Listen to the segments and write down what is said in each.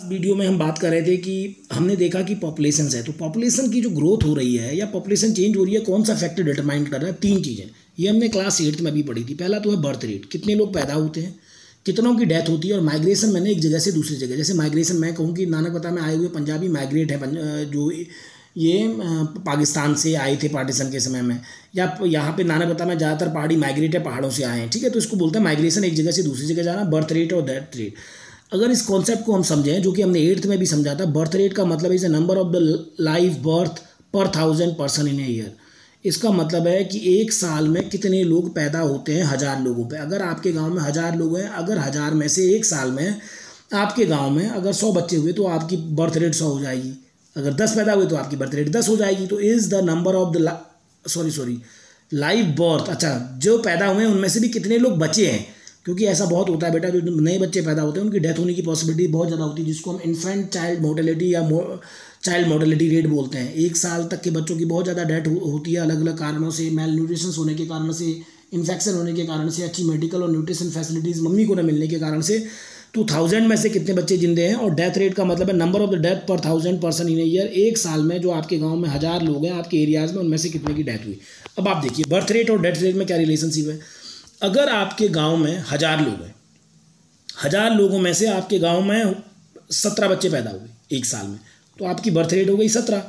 Video में हम बात कर रहे थे कि हमने देखा कि पॉपुलेशन है, तो पॉपुलेशन की जो ग्रोथ हो रही है या पॉपुलेशन चेंज हो रही है, कौन सा फैक्टर डिटरमाइन कर रहा है? 3 चीज़ें। ये हमने क्लास 8 में भी पढ़ी थी। पहला तो है बर्थ रेट, कितने लोग पैदा होते हैं, कितनों की डेथ होती है, और माइग्रेशन मैंने एक जगह से दूसरी जगह, जैसे माइग्रेशन मैं कहूँ कि नानकपता में आए हुए पंजाबी माइग्रेट है, जो ये पाकिस्तान से आए थे पार्टीशन के समय में, या यहाँ पे नानकपता में ज़्यादातर पहाड़ी माइग्रेट है, पहाड़ों से आए हैं, ठीक है। तो इसको बोलते हैं माइग्रेशन, एक जगह से दूसरी जगह जाना, बर्थ रेट और डेथ रेट। अगर इस कॉन्सेप्ट को हम समझें, जो कि हमने 8th में भी समझा था, बर्थ रेट का मतलब is the number of the live birth पर 1000 पर्सन इन ए ईयर। इसका मतलब है कि एक साल में कितने लोग पैदा होते हैं 1000 लोगों पे। अगर आपके गांव में 1000 लोग हैं, अगर 1000 में से एक साल में आपके गांव में अगर 100 बच्चे हुए तो आपकी बर्थ रेट 100 हो जाएगी। अगर 10 पैदा हुए तो आपकी बर्थ रेट 10 हो जाएगी। तो is the number of the live birth, अच्छा जो पैदा हुए हैं उनमें से भी कितने लोग बचे हैं, क्योंकि ऐसा बहुत होता है बेटा, जो नए बच्चे पैदा होते हैं उनकी डेथ होने की पॉसिबिलिटी बहुत ज़्यादा होती है, जिसको हम इन्फेंट चाइल्ड मोर्टेलिटी या चाइल्ड मोर्टेलिटी रेट बोलते हैं। एक साल तक के बच्चों की बहुत ज़्यादा डेथ होती है अलग अलग कारणों से, मेल न्यूट्रिशन होने के कारण से, इन्फेक्शन होने के कारण से, अच्छी मेडिकल और न्यूट्रिशन फैसिलिटीज़ मम्मी को न मिलने के कारण से। 2000 में से कितने बच्चे जिंदे हैं, और डेथ रेट का मतलब है नंबर ऑफ द डेथ पर 1000 पर्सन इन ए ईयर। एक साल में जो आपके गांव में 1000 लोग हैं आपके एरियाज़ में, उनमें से कितने की डेथ हुई। अब आप देखिए बर्थ रेट और डेथ रेट में क्या रिलेशनशिप है। अगर आपके गाँव में 1000 लोग हैं, 1000 लोगों में से आपके गांव में 17 बच्चे पैदा हुए एक साल में, तो आपकी बर्थ रेट हो गई 17,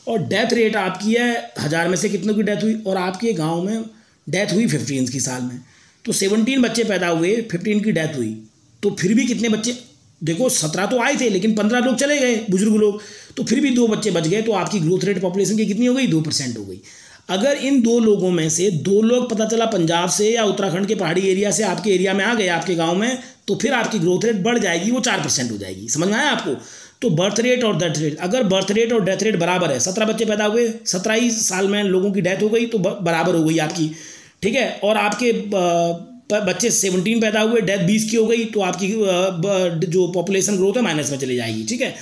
और डेथ रेट आपकी है 1000 में से कितनों की डेथ हुई, और आपके गांव में डेथ हुई 15 की साल में, तो 17 बच्चे पैदा हुए, 15 की डेथ हुई, तो फिर भी कितने बच्चे, देखो 17 तो आए थे लेकिन 15 लोग चले गए बुजुर्ग लोग, तो फिर भी 2 बच्चे बच गए, तो आपकी ग्रोथ रेट पॉपुलेशन की कितनी हो गई, 2% हो गई। अगर इन 2 लोगों में से 2 लोग पता चला पंजाब से या उत्तराखंड के पहाड़ी एरिया से आपके एरिया में आ गए आपके गांव में, तो फिर आपकी ग्रोथ रेट बढ़ जाएगी, वो 4% हो जाएगी। समझ में आया आपको? तो बर्थ रेट और डेथ रेट, अगर बर्थ रेट और डेथ रेट बराबर है, 17 बच्चे पैदा हुए, 17 ही साल में लोगों की डेथ हो गई, तो बराबर हो गई आपकी, ठीक है। और आपके बच्चे 17 पैदा हुए, डेथ 20 की हो गई, तो आपकी जो पॉपुलेशन ग्रोथ है माइनस में चली जाएगी, ठीक है।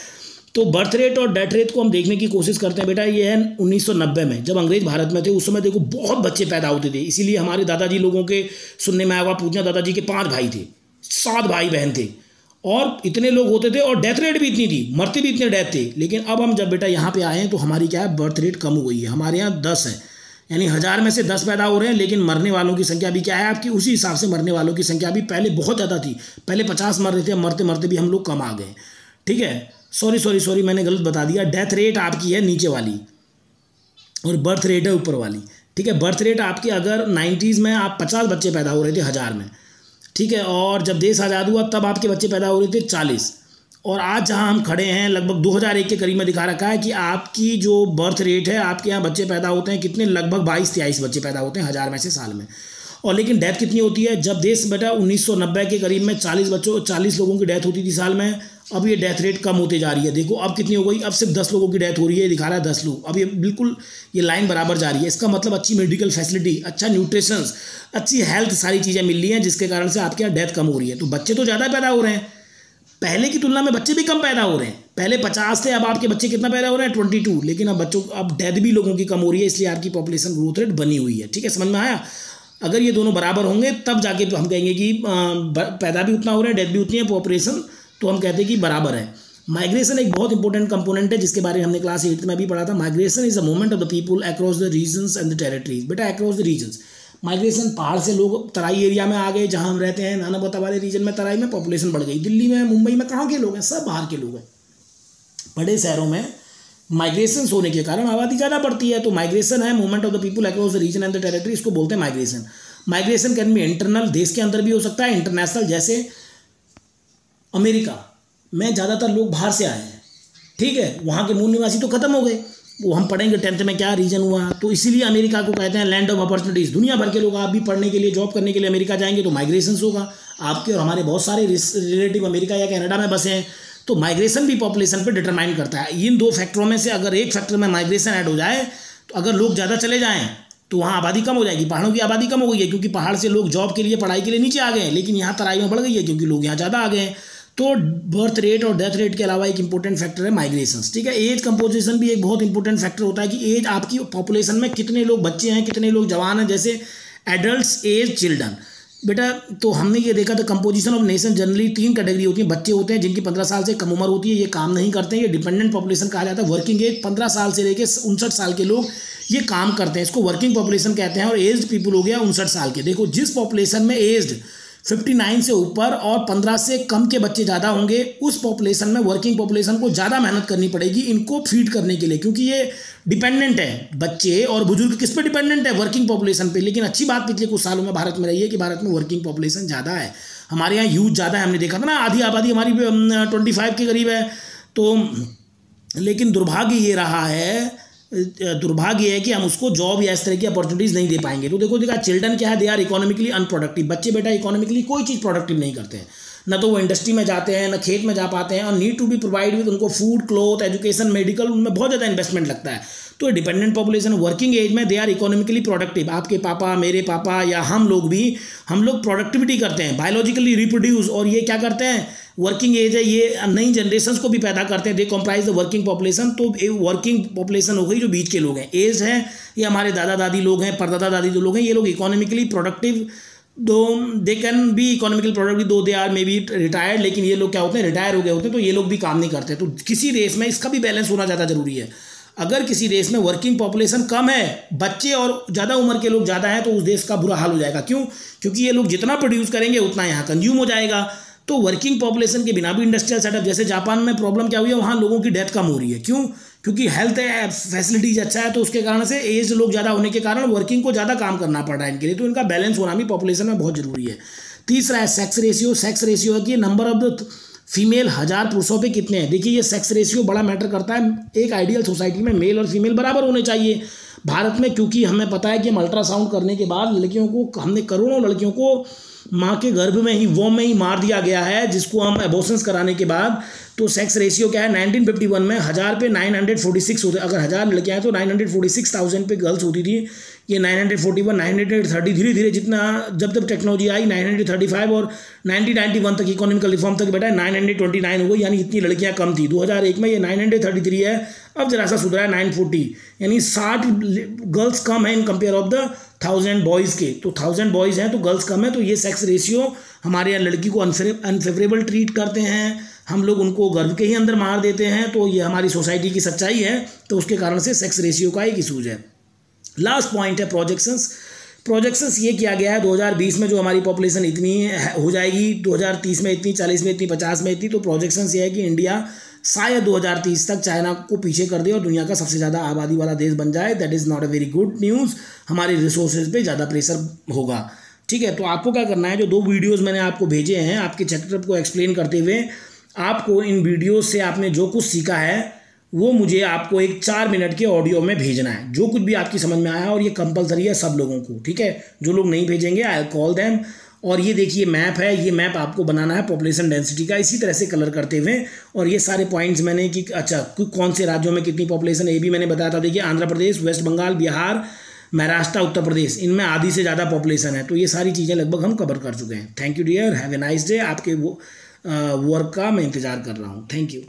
तो बर्थ रेट और डेथ रेट को हम देखने की कोशिश करते हैं बेटा। ये है 1990 में, जब अंग्रेज भारत में थे, उस समय देखो बहुत बच्चे पैदा होते थे, इसीलिए हमारे दादाजी लोगों के सुनने में आया हुआ, पूछना दादाजी के 5 भाई थे, 7 भाई बहन थे, और इतने लोग होते थे, और डेथ रेट भी इतनी थी, मरते भी इतने डेथ थे। लेकिन अब हम जब बेटा यहाँ पे आए हैं, तो हमारी क्या है, बर्थ रेट कम हो गई है। हमारे यहाँ 10 है, यानी 1000 में से 10 पैदा हो रहे हैं, लेकिन मरने वालों की संख्या भी क्या है आपकी, उसी हिसाब से मरने वालों की संख्या भी पहले बहुत ज़्यादा थी, पहले 50 मर रहे थे, मरते मरते भी हम लोग कम आ गए, ठीक है। सॉरी मैंने गलत बता दिया। डेथ रेट आपकी है नीचे वाली और बर्थ रेट है ऊपर वाली, ठीक है। बर्थ रेट आपकी, अगर 90s में आप 50 बच्चे पैदा हो रहे थे 1000 में, ठीक है, और जब देश आज़ाद हुआ तब आपके बच्चे पैदा हो रहे थे 40, और आज जहां हम खड़े हैं लगभग 2001 के करीब में दिखा रखा है कि आपकी जो बर्थ रेट है, आपके यहाँ बच्चे पैदा होते हैं कितने, लगभग 22-23 बच्चे पैदा होते हैं 1000 में से साल में। और लेकिन डेथ कितनी होती है, जब देश बेटा 1990 के करीब में 40 लोगों की डेथ होती थी साल में, अब ये डेथ रेट कम होते जा रही है। देखो अब कितनी हो गई, अब सिर्फ 10 लोगों की डेथ हो रही है, दिखा रहा है 10 लोग, अब ये बिल्कुल ये लाइन बराबर जा रही है। इसका मतलब अच्छी मेडिकल फैसिलिटी, अच्छा न्यूट्रिशन, अच्छी हेल्थ, सारी चीज़ें मिल रही हैं, जिसके कारण से आपके यहाँ डेथ कम हो रही है। तो बच्चे तो ज़्यादा पैदा हो रहे हैं, पहले की तुलना में बच्चे भी कम पैदा हो रहे हैं। पहले 50 थे, अब आपके बच्चे कितना पैदा हो रहे हैं, 22, लेकिन अब डेथ भी लोगों की कम हो रही है, इसलिए आपकी पॉपुलेशन ग्रोथ रेट बनी हुई है, ठीक है। समझ में आया? अगर ये दोनों बराबर होंगे तब जाके तो हम कहेंगे कि पैदा भी उतना हो रहा है, डेथ भी उतनी है, पॉपुलेशन तो हम कहते हैं कि बराबर है। माइग्रेशन एक बहुत इंपॉर्टेंट कंपोनेंट है, जिसके बारे में हमने क्लास 8 में भी पढ़ा था। Migration is a movement of the people across the regions and the territories. बेटा अक्रॉस द रीजन्स, माइग्रेशन, पहाड़ से लोग तराई एरिया में आ गए, जहाँ हम रहते हैं नानापता वाले रीजन में, तराई में पॉपुलेशन बढ़ गई। दिल्ली में, मुंबई में कहाँ के लोग हैं, सब बाहर के लोग हैं। बड़े शहरों में माइग्रेशन होने के कारण आबादी ज़्यादा बढ़ती है, तो माइग्रेशन है movement of the people across the region and the territory, इसको बोलते हैं migration. Migration can be internal, देश के अंदर भी हो सकता है, इंटरनेशनल, जैसे अमेरिका में ज़्यादातर लोग बाहर से आए हैं, ठीक है, वहाँ के मूल निवासी तो खत्म हो गए, वो हम पढ़ेंगे 10th में क्या रीजन हुआ। तो इसीलिए अमेरिका को कहते हैं लैंड ऑफ अपॉर्चुनिटीज़। दुनिया भर के लोग, आप भी पढ़ने के लिए, जॉब करने के लिए अमेरिका जाएंगे तो माइग्रेशन होगा। आपके और हमारे बहुत सारे रिलेटिव अमेरिका या कनाडा में बसे हैं, तो माइग्रेशन भी पॉपुलेशन पर डिटरमाइन करता है। इन 2 फैक्टरों में से अगर एक फैक्टर में माइग्रेशन ऐड हो जाए, तो अगर लोग ज़्यादा चले जाएँ तो वहाँ आबादी कम हो जाएगी। पहाड़ों की आबादी कम हो गई है, क्योंकि पहाड़ से लोग जॉब के लिए, पढ़ाई के लिए नीचे आ गए हैं, लेकिन यहाँ तराई में बढ़ गई है क्योंकि लोग यहाँ ज़्यादा आ गए हैं। तो बर्थ रेट और डेथ रेट के अलावा एक इंपॉर्टेंट फैक्टर है माइग्रेशन, ठीक है। एज कंपोजिशन भी एक बहुत इंपॉर्टेंट फैक्टर होता है कि एज, आपकी पॉपुलेशन में कितने लोग बच्चे हैं, कितने लोग जवान हैं, जैसे एडल्ट्स एज चिल्ड्रन। बेटा तो हमने ये देखा था composition of nation generally 3 category होती है। बच्चे होते हैं जिनकी 15 साल से कम उम्र होती है, ये काम नहीं करते हैं, ये डिपेंडेंट पॉपुलेशन कहा जाता है। वर्किंग एज 15 साल से लेकर 59 साल के लोग ये काम करते हैं, इसको वर्किंग पॉपुलेशन कहते हैं। और एज्ड पीपल हो गया 59 साल के। देखो जिस पॉपुलेशन में एज्ड 59 से ऊपर और 15 से कम के बच्चे ज़्यादा होंगे, उस पॉपुलेशन में वर्किंग पॉपुलेशन को ज़्यादा मेहनत करनी पड़ेगी इनको फीड करने के लिए, क्योंकि ये डिपेंडेंट है। बच्चे और बुजुर्ग किस पे डिपेंडेंट है? वर्किंग पॉपुलेशन पे। लेकिन अच्छी बात पिछले कुछ सालों में भारत में रही है कि भारत में वर्किंग पॉपुलेशन ज़्यादा है, हमारे यहाँ यूथ ज़्यादा है। हमने देखा था ना, आधी आबादी हमारी 25 के करीब है। तो लेकिन दुर्भाग्य ये है कि हम उसको जॉब या इस तरह की अपॉर्चुनिटीज़ नहीं दे पाएंगे। तो देखो चिल्ड्रन क्या है, दे आर इकोनॉमिकली अनप्रोडक्टिव। बच्चे बेटा इकोनॉमिकली कोई चीज़ प्रोडक्टिव नहीं करते हैं, ना तो वो इंडस्ट्री में जाते हैं, ना खेत में जा पाते हैं। और need to be provide with उनको फूड, क्लोथ, एजुकेशन, मेडिकल, उनमें बहुत ज़्यादा इन्वेस्टमेंट लगता है। तो डिपेंडेंट पॉपुलेशन वर्किंग एज में दे आर इकोनॉमिकली प्रोडक्टिव। आपके पापा, मेरे पापा या हम लोग प्रोडक्टिविटी करते हैं, बायोलॉजिकली रिप्रोड्यूस। और ये क्या करते हैं, वर्किंग एज है, ये नई जनरेशंस को भी पैदा करते हैं। दे कॉम्प्राइज द वर्किंग पॉपुलेशन। तो वर्किंग पॉपुलेशन हो गई जो बीच के लोग हैं। एज है ये हमारे दादा दादी लोग हैं, परदादा दादी जो लोग हैं, ये लोग economically productive, though they can be economical productive, though they are may be retired. लेकिन ये लोग क्या होते हैं, रिटायर हो गए होते हैं, तो ये लोग भी काम नहीं करते। तो किसी देश में इसका भी बैलेंस होना ज़्यादा जरूरी है। अगर किसी देश में वर्किंग पॉपुलेशन कम है, बच्चे और ज़्यादा उम्र के लोग ज़्यादा हैं, तो उस देश का बुरा हाल हो जाएगा। क्यों? क्योंकि ये लोग जितना प्रोड्यूस करेंगे उतना यहाँ कंज्यूम हो जाएगा। तो वर्किंग पॉपुलेशन के बिना भी इंडस्ट्रियल सेटअप, जैसे जापान में प्रॉब्लम क्या हुई है, वहाँ लोगों की डेथ कम हो रही है। क्यों? क्योंकि हेल्थ फैसिलिटीज अच्छा है, तो उसके कारण से एज लोग ज़्यादा होने के कारण वर्किंग को ज़्यादा काम करना पड़ रहा है इनके लिए। तो इनका बैलेंस होना भी पॉपुलेशन में बहुत जरूरी है। तीसरा है सेक्स रेशियो। सेक्स रेशियो है कि नंबर ऑफ द फीमेल 1000 पुरुषों पे कितने हैं। देखिए ये सेक्स रेशियो बड़ा मैटर करता है। एक आइडियल सोसाइटी में मेल और फीमेल बराबर होने चाहिए। भारत में क्योंकि हमें पता है कि हम अल्ट्रासाउंड करने के बाद लड़कियों को, हमने करोड़ों लड़कियों को माँ के गर्भ में ही, वोम में ही मार दिया गया है, जिसको हम एबॉर्शंस कराने के बाद। तो सेक्स रेशियो क्या है, 1951 में 1000 पे 946 होते। अगर 1000 लड़कियाँ हैं तो 946,000 पे गर्ल्स होती थी। ये 941, 930, धीरे धीरे जितना जब तक टेक्नोलॉजी आई 935 और 1991 तक इकोनॉमिकल रिफॉर्म तक बेटा 929 हो गई, यानी इतनी लड़कियां कम थी। 2001 में ये 933 है, अब जरा सा सुधरा है 940, यानी 60 गर्ल्स कम है in compare of the 1000 boys के। तो 1000 बॉयज़ हैं तो गर्ल्स कम है। तो ये सेक्स रेशियो हमारे यहाँ लड़की को अनफेवरेबल ट्रीट करते हैं, हम लोग उनको गर्भ के ही अंदर मार देते हैं। तो ये हमारी सोसाइटी की सच्चाई है। तो उसके कारण से सेक्स रेशियो का एक इशूज है। लास्ट पॉइंट है प्रोजेक्शंस ये किया गया है 2020 में जो हमारी पॉपुलेशन इतनी हो जाएगी, 2030 में इतनी, 40 में इतनी, 50 में इतनी। तो प्रोजेक्शंस ये है कि इंडिया शायद 2030 तक चाइना को पीछे कर दे और दुनिया का सबसे ज़्यादा आबादी वाला देश बन जाए। That is not a very good news. हमारे रिसोर्सेज पे ज़्यादा प्रेशर होगा। ठीक है, तो आपको क्या करना है, जो 2 वीडियोज़ मैंने आपको भेजे हैं आपके चैप्टर को एक्सप्लेन करते हुए, आपको इन वीडियोज़ से आपने जो कुछ सीखा है वो मुझे आपको एक 4 मिनट के ऑडियो में भेजना है, जो कुछ भी आपकी समझ में आया। और ये कंपलसरी है सब लोगों को, ठीक है। जो लोग नहीं भेजेंगे आई कॉल देम। और ये देखिए मैप है, ये मैप आपको बनाना है पॉपुलेशन डेंसिटी का, इसी तरह से कलर करते हुए। और ये सारे पॉइंट्स मैंने कि अच्छा कौन से राज्यों में कितनी पॉपुलेशन है ये भी मैंने बताया था। देखिए आंध्र प्रदेश, वेस्ट बंगाल, बिहार, महाराष्ट्र, उत्तर प्रदेश, इनमें आधी से ज़्यादा पॉपुलेशन है। तो ये सारी चीज़ें लगभग हम कवर कर चुके हैं। Thank you dear, have a nice day. आपके वर्क का मैं इंतज़ार कर रहा हूँ। Thank you.